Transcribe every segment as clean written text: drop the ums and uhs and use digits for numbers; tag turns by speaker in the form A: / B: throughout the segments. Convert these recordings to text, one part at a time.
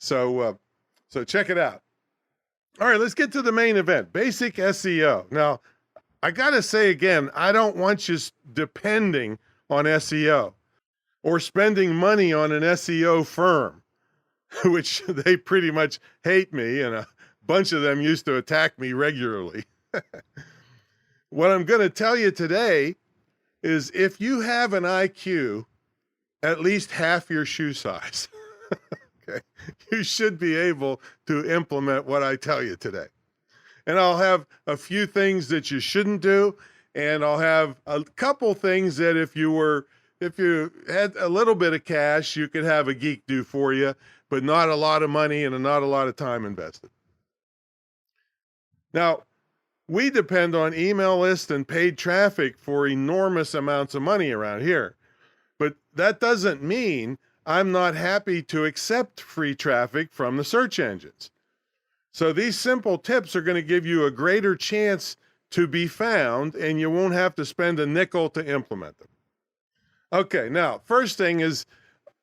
A: So check it out. All right, let's get to the main event, basic SEO. Now, I got to say again, I don't want you depending on SEO or spending money on an SEO firm, which they pretty much hate me, and a bunch of them used to attack me regularly. What I'm going to tell you today is if you have an IQ at least half your shoe size, okay, you should be able to implement what I tell you today. And I'll have a few things that you shouldn't do, and I'll have a couple things that if you had a little bit of cash, you could have a geek do for you, but not a lot of money and not a lot of time invested. Now, we depend on email lists and paid traffic for enormous amounts of money around here. But that doesn't mean I'm not happy to accept free traffic from the search engines. So these simple tips are going to give you a greater chance to be found, and you won't have to spend a nickel to implement them. Okay, now, first thing is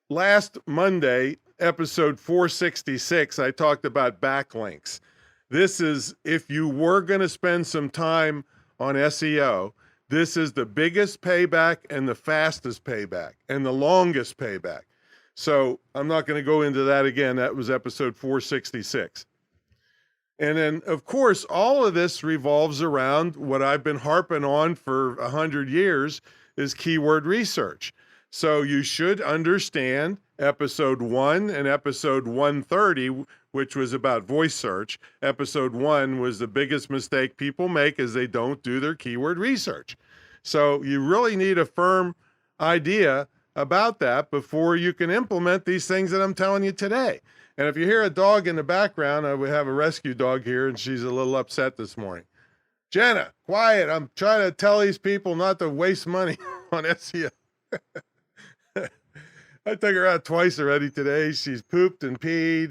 A: last Monday, episode 466, I talked about backlinks. This is, if you were going to spend some time on SEO, this is the biggest payback and the fastest payback and the longest payback. So I'm not going to go into that again. That was episode 466. And then, of course, all of this revolves around what I've been harping on for 100 years is keyword research. So you should understand episode 1 and episode 130, which was about voice search. Episode 1 was the biggest mistake people make is they don't do their keyword research. So you really need a firm idea about that before you can implement these things that I'm telling you today. And if you hear a dog in the background, I would have a rescue dog here, and she's a little upset this morning. Jenna, quiet. I'm trying to tell these people not to waste money on SEO. I took her out twice already today. She's pooped and peed.